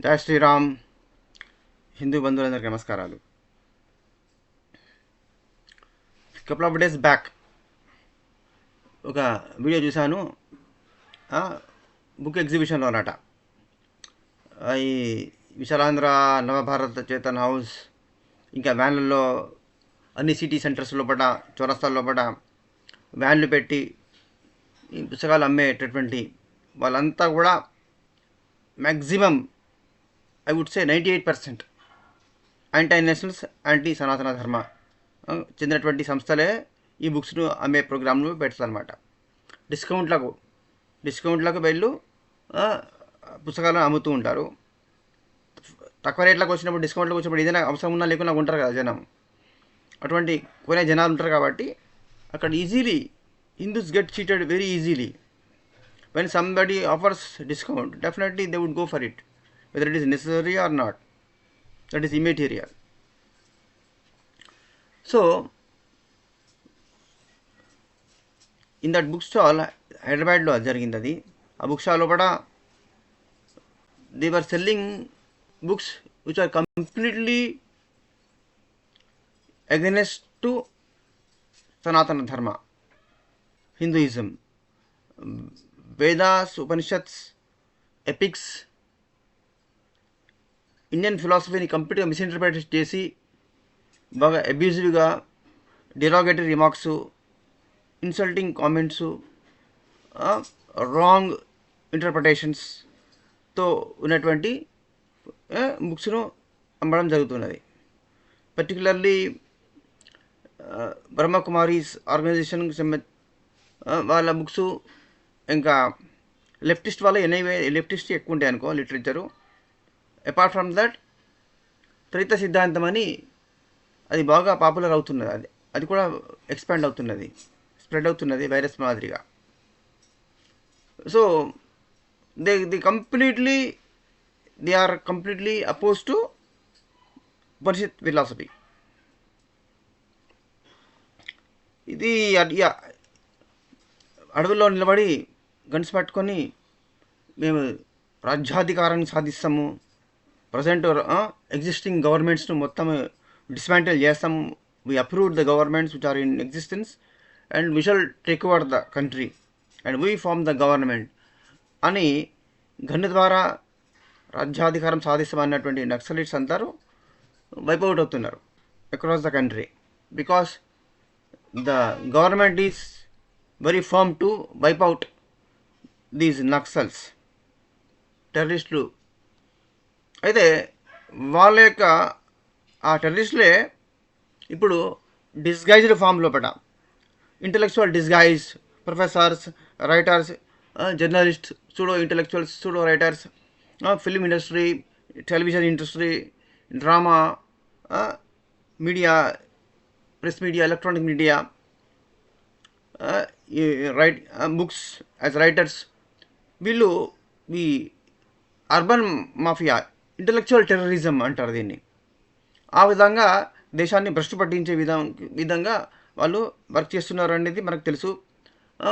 జై శ్రీరామ్. హిందూ బంధువులందరికీ నమస్కారాలు. కపుల్ ఆఫ్ డేస్ బ్యాక్ ఒక వీడియో చూశాను. బుక్ ఎగ్జిబిషన్లో అన్నట. ఈ విశాలాంధ్ర నవభారత్ చేతన్ హౌస్, ఇంకా వ్యాన్లలో అన్ని సిటీ సెంటర్స్ లోపల, చౌరస్తాల లోపల వ్యాన్లు పెట్టి ఈ పుస్తకాలు అమ్మేటటువంటి వాళ్ళంతా కూడా maximum I would say 98% anti nationals, anti Sanatana Dharma చెందినటువంటి సంస్థలే ఈ బుక్స్ను అమ్మే ప్రోగ్రాంలు పెడతారన్నమాట. డిస్కౌంట్లకు వెళ్ళు పుస్తకాలను అమ్ముతూ ఉంటారు. తక్కువ రేట్లకు వచ్చినప్పుడు, డిస్కౌంట్లకు వచ్చినప్పుడు ఏదైనా అవసరం ఉన్నా లేకున్నా ఉంటారు కదా జనం. అటువంటి కొనే జనాలు ఉంటారు కాబట్టి అక్కడ easily Hindus get cheated very easily. When somebody offers discount, definitely they would go for it, whether it is necessary or not. That is immaterial. So in that bookstall, హైదరాబాద్లో జరిగింది అది. ఆ బుక్ స్టాల్ లోపల they were selling books which are completely against to Sanatana Dharma, Hinduism, Vedas, Upanishads, epics, Indian ఫిలాసఫీని కంప్లీట్గా misinterpret చేసి బాగా అబ్యూజివ్గా derogatory remarks, insulting comments, wrong ఇంటర్ప్రిటేషన్స్తో ఉన్నటువంటి బుక్స్ను అమ్మడం జరుగుతున్నది. పర్టికులర్లీ బ్రహ్మకుమారీస్ ఆర్గనైజేషన్ వాళ్ళ బుక్స్, ఇంకా లెఫ్టిస్ట్ వాళ్ళ ఎన్ఐవే లెఫ్టిస్ట్ ఎక్కువ ఉంటాయి అనుకో లిటరేచరు. అపార్ట్ ఫ్రమ్ దట్ త్రైత సిద్ధాంతం అని అది బాగా పాపులర్ అవుతున్నది. అది కూడా ఎక్స్పాండ్ అవుతున్నది, స్ప్రెడ్ అవుతున్నది వైరస్ మాదిరిగా. So they are completely oppose to Upanishad philosophy. ఇది అడవుల్లో నిలబడి గన్స్ పట్టుకొని మేము రాజ్యాధికారాన్ని సాధిస్తాము, ప్రజెంట్ ఎగ్జిస్టింగ్ గవర్నమెంట్స్ను మొత్తం డిస్మాంటిల్ చేస్తాము, we approved the governments which are in existence and we shall take over the country and we form the government అని గన్ను ద్వారా రాజ్యాధికారం సాధిస్తామన్నటువంటి నక్సలైట్స్ అందరూ వైపౌట్ అవుతున్నారు across the country, because the government is very firm to wipe out these Naxals, టెర్రరిస్టులు. అయితే వాళ్ళ యొక్క ఆ టెర్రరిస్టులే ఇప్పుడు డిస్గైజ్డ్ ఫామ్ లోపల intellectual disguise, professors, writers, journalist, pseudo intellectuals, pseudo writers, film industry, television industry, drama, media, press media, electronic media, books as writers, వీళ్ళు ఈ అర్బన్ మాఫియా, ఇంటలెక్చువల్ టెర్రరిజం అంటారు దీన్ని. ఆ విధంగా దేశాన్ని భ్రష్టు పట్టించే విధంగా వాళ్ళు వర్క్ చేస్తున్నారు అనేది మనకు తెలుసు.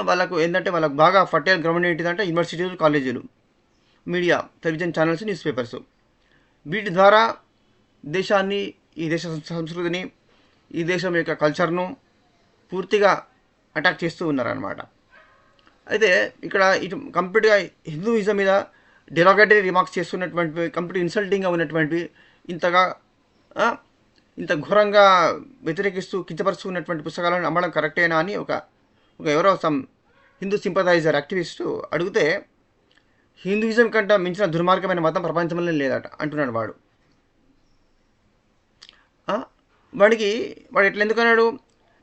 వాళ్ళకు ఏంటంటే వాళ్ళకు బాగా ఫర్టైల్ గ్రౌండ్ ఏంటిదంటే యూనివర్సిటీలు, కాలేజీలు, media, television channels, news papers. వీటి ద్వారా దేశాన్ని, ఈ దేశ సంస్కృతిని, ఈ దేశం యొక్క కల్చర్ను పూర్తిగా అటాక్ చేస్తూ ఉన్నారన్నమాట. అయితే ఇక్కడ ఇటు కంప్లీట్గా హిందూయిజం మీద డెరోగేటరీ రిమార్క్స్ చేస్తున్నటువంటి, కంప్లీట్ ఇన్సల్టింగ్గా ఉన్నటువంటి, ఇంత ఘోరంగా వ్యతిరేకిస్తూ కించపరుస్తున్నటువంటి పుస్తకాలను అమ్మడం కరెక్టేనా అని ఒక ఎవరో హిందూ సింపథైజర్ యాక్టివిస్టు అడిగితే, హిందూయిజం కంటే మించిన దుర్మార్గమైన మతం ప్రపంచంలో లేదట అంటున్నాడు వాడు. వాడు ఎట్లా ఎందుకన్నాడు?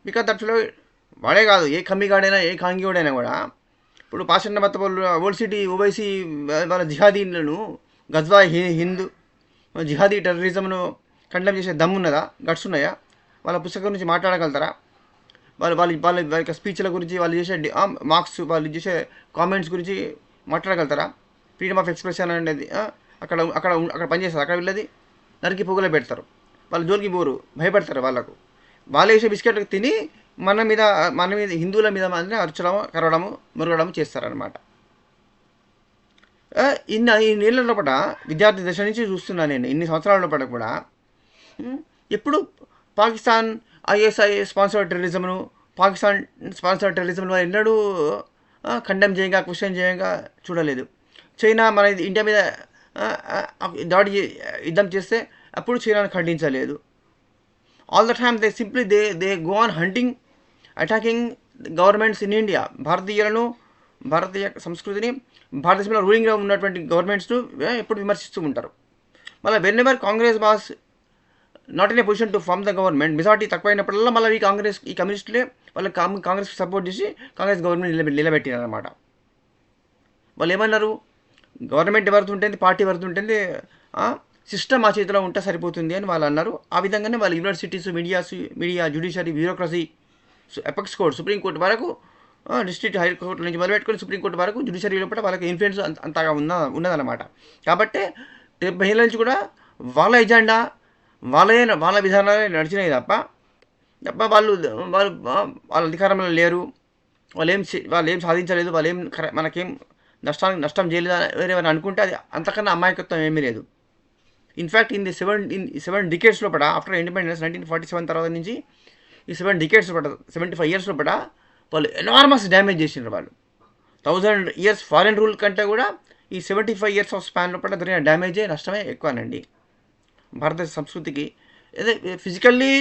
బికాజ్ దట్లో వాడే కాదు, ఏ కమ్మిగాడైనా, ఏ కాంగివాడైనా కూడా ఇప్పుడు పాషండ మత ఓల్డ్ సిటీ, ఓవైసీ వాళ్ళ జిహాదీలను, గజ్వా హిందూ జిహాదీ టెర్రరిజంను కండెమ్ చేసే దమ్మున్నదా, గట్స్ ఉన్నాయా? వాళ్ళ పుస్తకం గురించి మాట్లాడగలుగుతారా? వాళ్ళ యొక్క స్పీచ్ల గురించి, వాళ్ళు చేసే మార్క్స్, వాళ్ళు చేసే కామెంట్స్ గురించి మాట్లాడగలుగుతారా? ఫ్రీడమ్ ఆఫ్ ఎక్స్ప్రెషన్ అనేది అక్కడ పనిచేస్తారు. అక్కడ వెళ్ళది నరికి పొగలో పెడతారు. వాళ్ళు జోలికి పోరు, భయపడతారు. వాళ్ళు వేసే బిస్కెట్లకు తిని మన మీద హిందువుల మీద అరచడము, కరవడము, మురగడము చేస్తారనమాట. ఇన్నేళ్ల లోపల విద్యార్థి దశ నుంచి చూస్తున్నాను నేను, ఇన్ని సంవత్సరాల లోపల కూడా ఎప్పుడు పాకిస్తాన్ ఐఎస్ఐ స్పాన్సర్ టెర్రరిజంను, పాకిస్తాన్ స్పాన్సర్ టెర్రరిజంను ఎన్నడూ ఖండం చేయంగా, క్వశ్చన్ చేయంగా చూడలేదు. చైనా మన ఇండియా మీద యుద్ధం చేస్తే అప్పుడు చైనాను ఖండించలేదు. All the time they go on hunting, attacking governments in India. భారతీయ సంస్కృతిని, భారతదేశంలో రూలింగ్గా ఉన్నటువంటి గవర్నమెంట్స్ను ఎప్పుడు విమర్శిస్తూ ఉంటారు. మళ్ళీ whenever Congress was not in a position to form the government, majority తక్కువైనప్పుడల్లా మళ్ళీ ఈ కమ్యూనిస్టులే వాళ్ళకి కాంగ్రెస్కి సపోర్ట్ చేసి కాంగ్రెస్ గవర్నమెంట్ నిలబెట్టినారనమాట. వాళ్ళు ఏమన్నారు, గవర్నమెంట్ ఎవరితో ఉంటుంది, పార్టీ ఎవరితో ఉంటుంది, సిస్టమ్ ఆ చేతిలో ఉంటే సరిపోతుంది అని వాళ్ళు అన్నారు. ఆ విధంగానే వాళ్ళు universities, media, judiciary, bureaucracy, apex court, supreme court వరకు, డిస్ట్రిక్ట్ హైకోర్టు నుంచి మొదలుపెట్టుకొని సుప్రీంకోర్టు వరకు జ్యుడిషియరీ లోపల వాళ్ళకి ఇన్ఫ్లుయెన్స్ అంతగా ఉన్నదన్నమాట. కాబట్టి 70 ఏళ్ళ నుంచి కూడా వాళ్ళ ఎజెండా, వాళ్ళ విధానాలే నడిచినాయి తప్ప వాళ్ళు వాళ్ళ అధికారంలో లేరు, వాళ్ళు ఏం సాధించలేదు, మనకేం నష్టం చేయలేదు వేరే అనుకుంటే అది అంతకన్నా అమాయకత్వం ఏమీ లేదు. In fact in the seven decades లోపల, ఆఫ్టర్ ఇండిపెండెన్స్ 1947 తర్వాత నుంచి ఈ 7 డికేడ్స్ లోపల, 75 years లోపల వాళ్ళు ఎనార్మస్ డ్యామేజ్ చేసినారు. వాళ్ళు 1000 years ఫారెన్ రూల్ కంటే కూడా ఈ 75 years ఆఫ్ స్పాన్ లోపల జరిగిన డ్యామేజే, నష్టమే ఎక్కువనండి భారతదేశ సంస్కృతికి. అదే ఫిజికల్లీ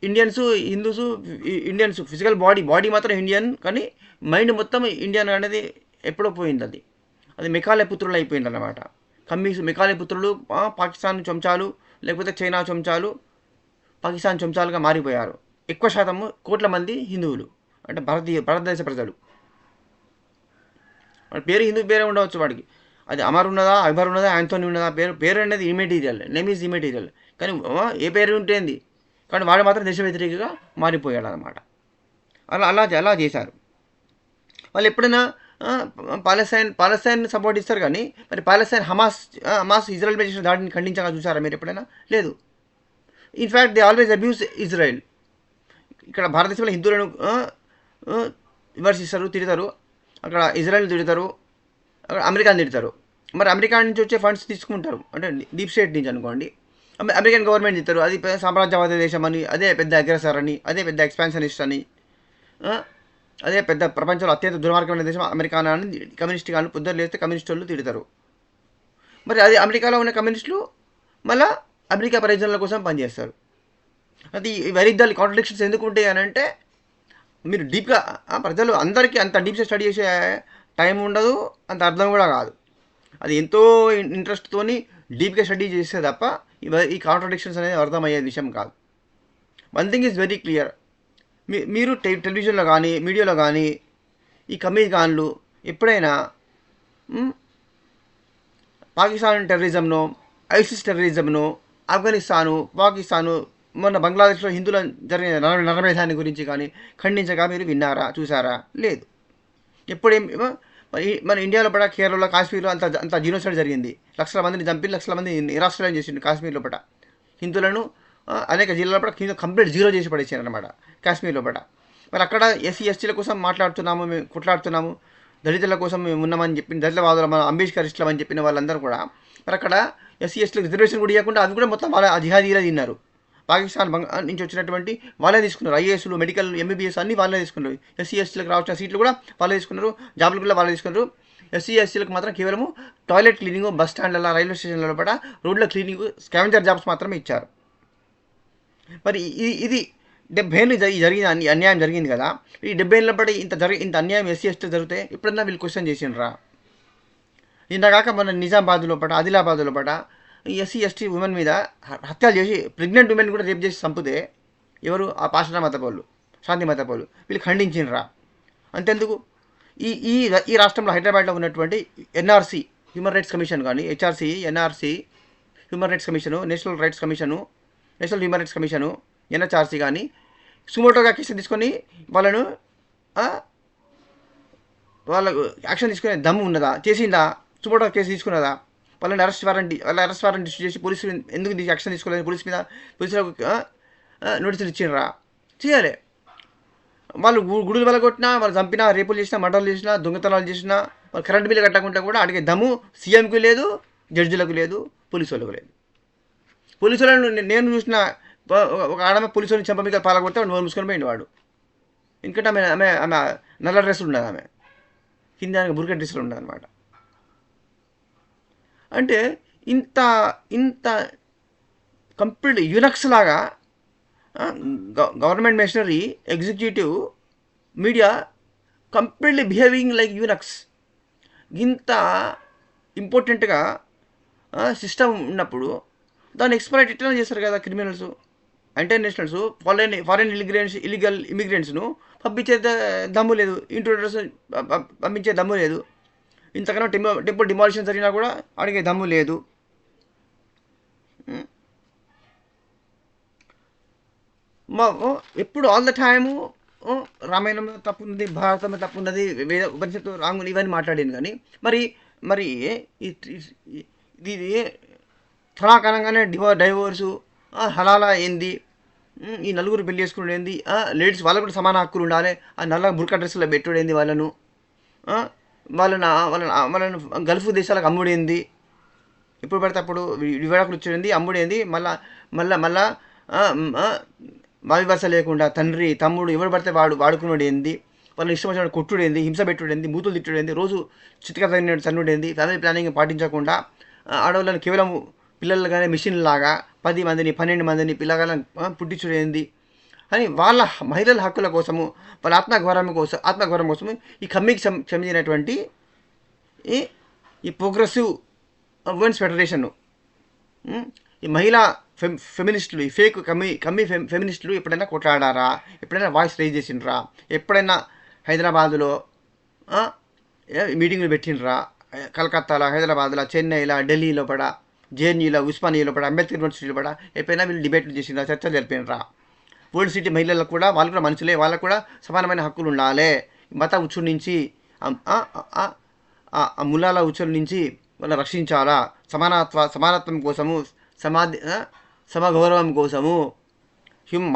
ఇండియన్స్ ఫిజికల్ బాడీ మాత్రం ఇండియన్, కానీ మైండ్ మొత్తం ఇండియన్ అనేది ఎప్పుడో పోయింది. అది మెకాలే పుత్రులు అయిపోయింది అన్నమాట. మెకాలే పుత్రులు పాకిస్తాన్ చెంచాలు, లేకపోతే చైనా చెంచాలు, పాకిస్తాన్ చెంచాలుగా మారిపోయారు. ఎక్కువ శాతము కోట్ల మంది హిందువులు, అంటే భారతదేశ ప్రజలు. వాడి పేరు హిందూ పేరే ఉండవచ్చు వాడికి, అది అమర్ ఉన్నదా, అక్బర్ ఉన్నదా, యాంథోనీ ఉన్నదా, పేరు అనేది ఇమెటీరియల్, నేమ్ ఈజ్ ఇమెటీరియల్. కానీ ఏ పేరు ఉంటుంది, కానీ వాడు మాత్రం దేశ వ్యతిరేకగా మారిపోయాడు అన్నమాట. అలా చేశారు. వాళ్ళు ఎప్పుడైనా పాలస్తైన్ సపోర్ట్ ఇస్తారు, కానీ మరి పాలస్తైన్ హమాస్ ఇజ్రాయెల్ మీద చేసిన దాడిని ఖండించగా చూసారా మీరు ఎప్పుడైనా? లేదు. In fact they always abuse Israel. ఇక్కడ భారతదేశంలో హిందువులను విమర్శిస్తారు, తిడతారు, అక్కడ ఇజ్రాయెల్ తిడతారు, అక్కడ అమెరికాని తిడతారు. మరి అమెరికా నుంచి వచ్చే ఫండ్స్ తీసుకుంటారు, అంటే డీప్ స్టేట్ నుంచి అనుకోండి. అమెరికన్ గవర్నమెంట్ తిడతారు, అది సామ్రాజ్యవాద దేశం అని, అదే పెద్ద అగ్రెసర్ అని, అదే పెద్ద ఎక్స్పాన్షనిస్ట్ అని, అదే పెద్ద ప్రపంచంలో అత్యంత దుర్మార్గమైన దేశం అమెరికా అని కమ్యూనిస్ట్ కానీ పొద్దున్న లేస్తే కమ్యూనిస్ట్ వాళ్ళు తిడతారు. మరి అది అమెరికాలో ఉన్న కమ్యూనిస్టులు మళ్ళీ అమెరికా ప్రయోజనాల కోసం పనిచేస్తారు. అది వైరుధ్యాలు, కాంట్రడిక్షన్స్ ఎందుకు ఉంటాయి అని అంటే, మీరు డీప్గా ప్రజలు అందరికీ అంత డీప్గా స్టడీ చేసే టైం ఉండదు, అంత అర్థం కూడా కాదు. అది ఎంతో ఇంట్రెస్ట్తోని డీప్గా స్టడీ చేస్తే తప్ప ఈ కాంట్రడిక్షన్స్ అనేది అర్థమయ్యే విషయం కాదు. One thing is very clear, మీరు టెలివిజన్లో కానీ మీడియాలో కానీ ఈ కమీగాన్లు ఎప్పుడైనా పాకిస్తాన్ టెర్రరిజంను, ఐసిస్ టెర్రరిజంను, ఆఫ్ఘనిస్తాను, పాకిస్తాను, మొన్న బంగ్లాదేశ్లో హిందువుల జరిగిన నరమేధాన్ని గురించి కానీ ఖండించగా మీరు విన్నారా, చూసారా? లేదు. ఎప్పుడేం మన ఇండియాలో పడ, కేరళలో, కాశ్మీర్లో అంత జీనోసైడ్ జరిగింది. లక్షల మందిని చంపి లక్షల మంది నిరాశ్రయం చేసిండు కాశ్మీర్లో పట. హిందువులను అనేక జిల్లాల పట కంప్లీట్ జీరో చేసి పడేసారు అనమాట కాశ్మీర్లో పట. మరి అక్కడ ఎస్సీ ఎస్టీల కోసం మాట్లాడుతున్నాము, మేము కొట్లాడుతున్నాము, దళితుల కోసం మేము ఉన్నామని చెప్పిన దళితవాదులు, మన అంబేద్కర్ ఇష్టం అని చెప్పిన వాళ్ళందరూ కూడా మరి అక్కడ ఎస్సీ ఎస్టీలకు రిజర్వేషన్ కూడా ఇవ్వకుండా అవి కూడా మొత్తం వాళ్ళ జిహాదీలా తిన్నారు. పాకిస్తాన్ నుంచి వచ్చినటువంటి వాళ్ళే తీసుకున్నారు. ఐఏఎస్లు, మెడికల్, ఎంబీబీఎస్ అన్నీ వాళ్ళే తీసుకున్నారు. ఎస్సీ ఎస్టీలకు రావాల్సిన సీట్లు కూడా వాళ్ళే తీసుకున్నారు, జాబులు కూడా వాళ్ళే తీసుకున్నారు. ఎస్సీ ఎస్టీలకు మాత్రం కేవలము టాయిలెట్ క్లీనింగ్, బస్ స్టాండ్ల, రైల్వే స్టేషన్ల పట రోడ్ల క్లీనింగ్, స్కావెంజర్ జాబ్స్ మాత్రమే ఇచ్చారు. మరి ఇది 70 ఏళ్ళు జరిగిన అన్యాయం జరిగింది కదా. ఈ 70 ఏళ్ళ పడి ఇంత అన్యాయం ఎస్సీ ఎస్టీ జరిగితే ఎప్పుడన్నా వీళ్ళు క్వశ్చన్ చేసిండ్రా? ఇంతకాక మన నిజామాబాద్లో పట, ఆదిలాబాద్లో పట ఎస్సీ ఎస్టీ ఉమెన్ మీద హత్యలు చేసి, ప్రెగ్నెంట్ ఉమెన్ కూడా రేప్ చేసి చంపితే ఎవరు? ఆ పాషణ మత పౌరులు, శాంతి మత పౌరులు. వీళ్ళు ఖండించినరా? అంతెందుకు, ఈ రాష్ట్రంలో హైదరాబాద్లో ఉన్నటువంటి ఎన్ఆర్సీ హ్యూమన్ రైట్స్ కమిషన్ కానీ, HRC, NRC human rights commission, national human rights commission, NHRC కానీ సుమోటోగా కేసు తీసుకొని వాళ్ళను వాళ్ళకు యాక్షన్ తీసుకునే దమ్ము ఉన్నదా? చేసిందా? సుమోటో కేసు తీసుకున్నదా? వాళ్ళని అరెస్ట్ వారెంట్ ఇష్యూ చేసి పోలీసులు ఎందుకు యాక్షన్ తీసుకోలేదు? పోలీసులకు నోటీసులు ఇచ్చినరా? చేయాలి. వాళ్ళు గుడులు వెలగొట్టినా, వాళ్ళు చంపినా, రేపులు చేసినా, మర్డర్లు చేసినా, దొంగతనాలు చేసినా, వాళ్ళు కరెంట్ బిల్లు కట్టకుండా కూడా అడిగే దమ్ము సీఎంకి లేదు, జడ్జిలకు లేదు, పోలీసు వాళ్ళకు లేదు. పోలీసు వాళ్ళను నేను చూసిన ఒక ఆడమ పోలీసు వాళ్ళని చెంప మీద పాలగొడితే వాడు నోరు మూసుకొని పోయింది వాడు. ఎందుకంటే ఆమె ఆమె ఆమె నల్ల డ్రెస్సులు ఉండదు, ఆమె కింద బుర్క డ్రెస్సులు ఉండదు అనమాట. అంటే ఇంత ఇంత కంప్లీట్ యూనక్స్ లాగా government machinery, executive, media completely behaving like eunuchs. ఇంత ఇంపార్టెంట్గా సిస్టమ్ ఉన్నప్పుడు దాన్ని ఎక్స్ప్లాయిట్ ఇట్లా చేస్తారు కదా క్రిమినల్స్, ఇంటర్నేషనల్స్, ఫారెన్ ఇల్లీగల్ ఇమిగ్రెంట్స్ను పంపించే దమ్ము లేదు, ఇంట్రోడర్స్ పంపించే దమ్ము లేదు, ఇంతకన్నా టెంపుల్ డిమాలిషన్ జరిగినా కూడా అడిగే దమ్ము లేదు. ఎప్పుడు ఆల్ ద టైము రామాయణంలో తప్పు ఉన్నది, భారతంలో తప్పు ఉన్నది, వేద ఉపనిషత్తు రాంగ్ ఇవన్నీ మాట్లాడింది. కానీ మరి మరి ఇది క్షణాకాలంగానే డైవోర్సు హలాలా ఏంది, ఈ నలుగురు పెళ్లి చేసుకుని ఏంది, లేడీస్ వాళ్ళకు కూడా సమాన హక్కులు ఉండాలి, ఆ నల్ల బుర్కా డ్రెస్సులో పెట్టుడేంది, వాళ్ళను వాళ్ళను గల్ఫ్ దేశాలకు అమ్ముడేంది, ఇప్పుడు పడితే అప్పుడు విడాకులు ఇచ్చేది అమ్ముడేంది, మళ్ళా వావివరస లేకుండా తండ్రి తమ్ముడు ఎవరు పడితే వాడుకున్నాడు ఏంది, వాళ్ళని ఇష్టం వచ్చిన కొట్టుడేంది, హింస పెట్టుడేంది, బూతులు తిట్టుడేంది, రోజు చిత్క చన్నుడేంది, ఫ్యామిలీ ప్లానింగ్ పాటించకుండా ఆడవాళ్ళని కేవలం పిల్లలుగానే మిషన్ లాగా 10 మందిని 12 మందిని పిల్లగాళ్ళని పుట్టించుడేంది అని వాళ్ళ మహిళల హక్కుల కోసము, వాళ్ళ ఆత్మగౌరవం కోసము ఈ కమ్మికి చెందినటువంటి ఈ ప్రోగ్రెసివ్ ఉమెన్స్ ఫెడరేషన్, ఈ మహిళా ఫెమినిస్టులు, ఈ ఫేక్ కమ్మి ఫెమినిస్టులు ఎప్పుడైనా కొట్లాడారా, ఎప్పుడైనా వాయిస్ రైజ్ చేసిండ్రా, ఎప్పుడైనా హైదరాబాదులో మీటింగ్లు పెట్టిండ్రా, కలకత్తాలో, హైదరాబాద్లో, చెన్నైలో, ఢిల్లీలో పడ, జేఎన్యూలో, ఉస్మానియాలో పడ, అంబేద్కర్ యూనివర్సిటీలో పడ ఎప్పుడైనా వీళ్ళు డిబేట్లు చేసిండ్రా, చర్చలు జరిపినరా. ఓల్డ్ సిటీ మహిళలకు కూడా వాళ్ళు కూడా మనుషులే, వాళ్ళకు కూడా సమానమైన హక్కులు ఉండాలి. మత ఉచ్చుల నుంచి ములాల ఉచ్చుల నుంచి వాళ్ళని రక్షించాలా, సమానత్వం కోసము, సమగౌరవం కోసము,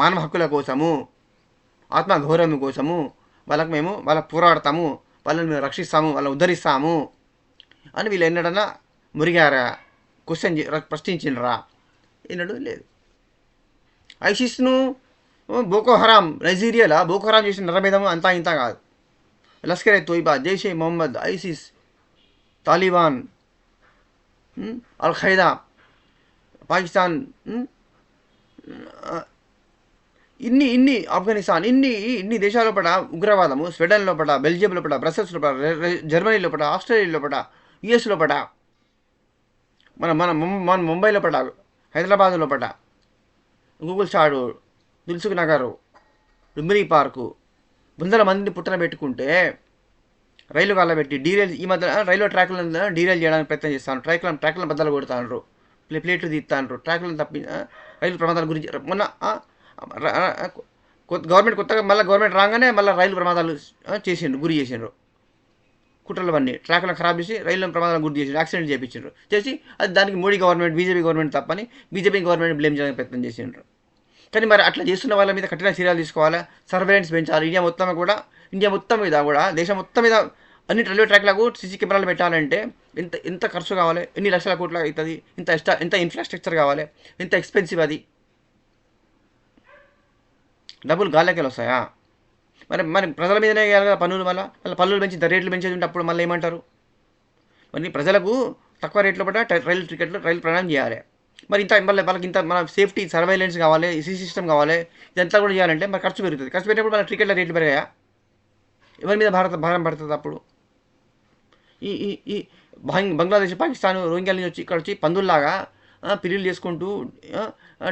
మానవ హక్కుల కోసము, ఆత్మగౌరవం కోసము వాళ్ళకు పోరాడతాము, వాళ్ళని మేము రక్షిస్తాము, వాళ్ళని ఉద్ధరిస్తాము అని వీళ్ళు ఎన్నడన్నా మురిగారా, ప్రశ్నించినరా? ఎన్నడూ లేదు. ఐసిస్ను బోకో హరాం, నైజీరియాలో బోకో హరాం చేసిన నరమేధము అంతా ఇంత కాదు. లష్కర్ తోయిబా, జైషే మొహమ్మద్, ఐసిస్, తాలిబాన్, అల్-ఖైదా, పాకిస్తాన్, ఇన్ని ఆఫ్ఘనిస్తాన్, ఇన్ని దేశాల లోపల ఉగ్రవాదము, స్వీడన్ లోపల, బెల్జియం లోపల, బ్రసెల్స్ లోపల, జర్మనీ లోపల, ఆస్ట్రేలియా లోపల, యుఎస్ లోపల, మన ముంబై లోపల, హైదరాబాద్ లోపల, గూగుల్ స్టాడు, దిల్సుఖ్ నగరు, లుంబినీ పార్కు, వందల మందిని పుట్టన పెట్టుకుంటే రైలు కాళ్ళ పెట్టి డీరైల్, ఈ మధ్య రైల్వే ట్రాక్లను డీరైల్ చేయడానికి ప్రయత్నం చేస్తాను, ట్రాక్లను బద్దలు కొడతాను, ప్లేట్లు తీస్తాను, ట్రాక్లను తప్పి రైలు ప్రమాదాల గురించి మొన్న గవర్నమెంట్ రాగానే మళ్ళీ రైలు ప్రమాదాలు గురి చేసిండ్రు, కుట్రలవన్నీ ట్రాక్లను ఖరాబ్ చేసి రైలు ప్రమాదాలను గురి చేసిండ్రు, యాక్సిడెంట్ చేసి అది దానికి మోడీ గవర్నమెంట్, బీజేపీ గవర్నమెంట్ తప్పని బీజేపీ గవర్నమెంట్ బ్లేమ్ చేయడానికి ప్రయత్నం చేసిండ్రు. కానీ మరి అట్లా చేస్తున్న వాళ్ళ మీద కఠిన చర్యలు తీసుకోవాలి, సర్వేలెన్స్ పెంచాలి. ఇండియా మొత్తం మీద కూడా దేశం మొత్తం మీద అన్ని రైల్వే ట్రాక్లకు సీసీ కెమెరాలు పెట్టాలంటే ఎంత ఖర్చు కావాలి, ఎన్ని లక్షల కోట్ల అవుతుంది, ఎంత ఇన్ఫ్రాస్ట్రక్చర్ కావాలి, ఎంత ఎక్స్పెన్సివ్, అది డబ్బులు గాలికెళ్ళి వస్తాయా? మరి ప్రజల మీదనే వేయాలి కదా పన్నులు. మళ్ళీ పన్నులు పెంచి రేట్లు పెంచేది ఉంటే అప్పుడు మళ్ళీ ఏమంటారు? మరి ప్రజలకు తక్కువ రేట్లో పడ్డ రైలు ప్రయాణం చేయాలి. మరి వాళ్ళకి మన సేఫ్టీ సర్వైలెన్స్ కావాలి, సీ సిస్టమ్ కావాలి, ఇదంతా కూడా చేయాలంటే మరి ఖర్చు పెరుగుతుంది. ఖర్చు పెట్టినప్పుడు మన టికెట్ల రేట్లు పెరిగాయా? ఎవరి మీద భారం పడుతుంది అప్పుడు? ఈ బంగ్లాదేశ్, పాకిస్తాన్, రోహింగ్యాల నుంచి ఇక్కడ వచ్చి పందుల్లాగా పిల్లలు చేసుకుంటూ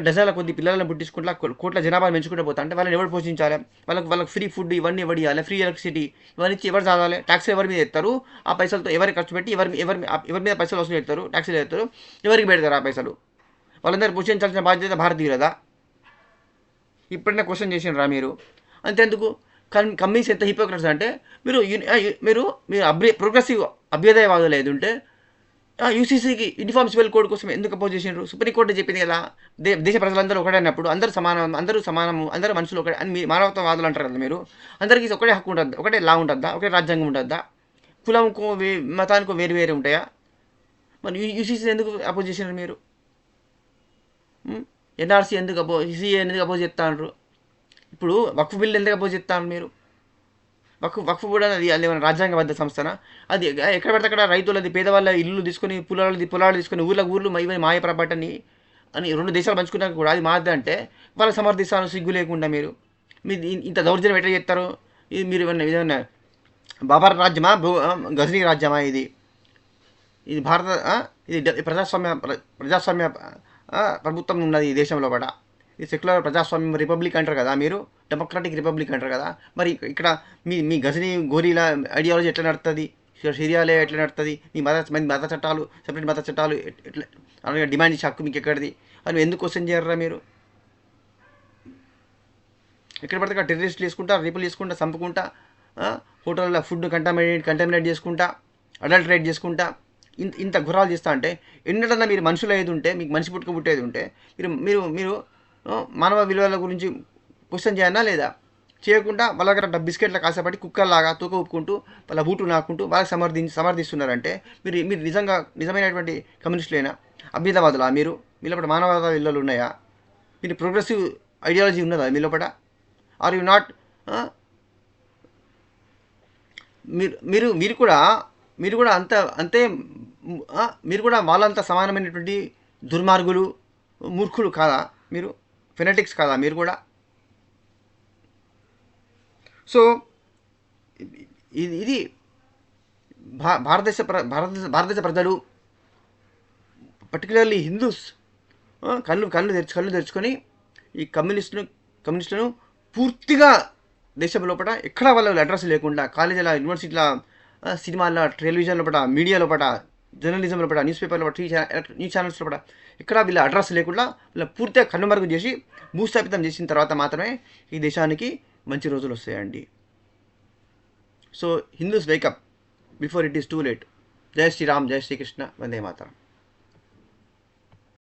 డజన్ల కొద్ది పిల్లలను పుట్టించుకుంటా కోట్ల జనాభాను పెంచుకుంటూ పోతా అంటే వాళ్ళని ఎవరు పోషించాలి? వాళ్ళకి ఫ్రీ ఫుడ్ ఇవన్నీ ఎవరు ఇవ్వాలి? ఫ్రీ ఎలక్ట్రిసిటీ ఇవన్నీ ఇచ్చి ఎవరు చదవాలి? ట్యాక్స్ ఎవరి మీద ఎత్తారు? ఆ పైసలతో ఎవరికి ఖర్చు పెట్టి ఎవరి మీద పైసలు వసూలు చేస్తారు, ట్యాక్సీలు ఎత్తారు, ఎవరికి పెడతారు ఆ పైసలు? వాళ్ళందరూ పోషించాల్సిన బాధ్యత భారతీయులదా? ఇప్పుడైనా క్వశ్చన్ చేసినరా మీరు? అంతేందుకు కమ్మీస్ ఎంత హిపోక్రట్స్ అంటే మీరు ప్రోగ్రెసివ్ అభ్యుదయవాదులు ఏదుంటే యూసీసీకి యూనిఫామ్ సివిల్ కోడ్ కోసం ఎందుకు అపోజ్ చేసినారు? సుప్రీంకోర్టు చెప్పింది కదా, దేశ ప్రజలందరూ ఒకటే అన్నప్పుడు అందరూ సమానము, అందరూ మనుషులు ఒకటే అని మానవతావాదులు అంటారు కదా మీరు. అందరికీ ఒకటే హక్కు ఉంటుందా? ఒకటే లా ఉంటుందా? ఒకటే రాజ్యాంగం ఉంటుందా? కులంకో మతానికో వేరు వేరే ఉంటాయా? మరి యూసీసీ ఎందుకు అపోజ్ చేసినారు మీరు? ఎన్ఆర్సీ ఎందుకు సిఏ ఎందుకు అపోజ్ చేస్తాను? ఇప్పుడు వక్ఫ్ బిల్ ఎందుకు అపోజ్ చేస్తాను మీరు? వక్ఫ్ కూడా అది ఏమైనా రాజ్యాంగబద్ధ సంస్థన? అది ఎక్కడ పడితే అక్కడ రైతులది, పేదవాళ్ళ ఇల్లు తీసుకొని, పొలాలు తీసుకొని ఊర్లు ఇవన్నీ మాయ ప్రాపర్టీ అని 2 దేశాలు పంచుకున్నాక కూడా అది మాది అంటే వాళ్ళకి సమర్థిస్తాను సిగ్గు లేకుండా మీరు. ఇంత దౌర్జన్యం ఎట్లా చేస్తారు? ఇది మీరు ఏమన్నా బాబర్ రాజ్యమా, గజనీ రాజ్యమా? ఇది భారత ఇది ప్రజాస్వామ్య ప్రభుత్వం ఉన్నది ఈ దేశంలో కూడా. ఇది సెక్యులర్ ప్రజాస్వామ్యం రిపబ్లిక్ అంటారు కదా మీరు, డెమోక్రాటిక్ రిపబ్లిక్ అంటారు కదా. మరి ఇక్కడ మీ గజనీ గోరీల ఐడియాలజీ ఎట్లా నడుస్తుంది? షరియాలే ఎట్లా నడుస్తుంది? మీ మత చట్టాలు, సెపరేట్ మత చట్టాలు ఎట్లా అలాగే డిమాండ్ చేసే హక్కు మీకు ఎక్కడిది? అని ఎందుకు క్వశ్చన్ చేయర్రా మీరు? ఎక్కడ పడితే అక్కడ టెర్రరిస్టులు చేసుకుంటా, రేపులు చేసుకుంటా, చంపుకుంటా, హోటల్లో ఫుడ్ కంటామినేట్ చేసుకుంటా, అడల్టరేట్ చేసుకుంటా, ఇంత గుర్రాలు చేస్తా అంటే ఎన్నడన్నా మీరు మనుషులు ఏది ఉంటే, మీకు మనిషి పుట్టేది ఉంటే మీరు మీరు మీరు మానవ విలువల గురించి క్వశ్చన్ చేయాలా లేదా? చేయకుండా వాళ్ళ దగ్గర బిస్కెట్ల కాసేపట్టి కుక్కల్లాగా తూక ఊపుకుంటూ వాళ్ళ బూటు నాకుంటూ వాళ్ళకి సమర్థిస్తున్నారంటే మీరు నిజమైనటువంటి కమ్యూనిస్టులైనా, అభ్యుదవాదులా మీరు? మీ లోపల మానవవాద విలువలు ఉన్నాయా? మీరు ప్రోగ్రెసివ్ ఐడియాలజీ ఉన్నదా మీ లోపల? Are you not? మీరు కూడా అంతే మీరు కూడా వాళ్ళంతా సమానమైనటువంటి దుర్మార్గులు, మూర్ఖులు కాదా మీరు? ఫెనటిక్స్ కాదా మీరు కూడా? సో ఇది భారతదేశ ప్రజలు, పర్టికులర్లీ హిందూస్ కళ్ళు తెరుచుకొని ఈ కమ్యూనిస్టులను పూర్తిగా దేశం లోపల ఎక్కడా వాళ్ళ అడ్రస్ లేకుండా, కాలేజీల, యూనివర్సిటీల, సినిమాల, టెలివిజన్ లోపల, మీడియా లోపల, జర్నలిజం లోపల, న్యూస్ పేపర్ లోపల, న్యూస్ ఛానల్స్ లోపల ఎక్కడా వీళ్ళ అడ్రస్ లేకుండా వీళ్ళ పూర్తిగా కన్నుమరుగు చేసి భూస్థాపితం చేసిన తర్వాత మాత్రమే ఈ దేశానికి మంచి రోజులు వస్తాయండి. So Hindus wake up before it is too late. జై శ్రీరామ్, జై శ్రీకృష్ణ, వందే మాతరం.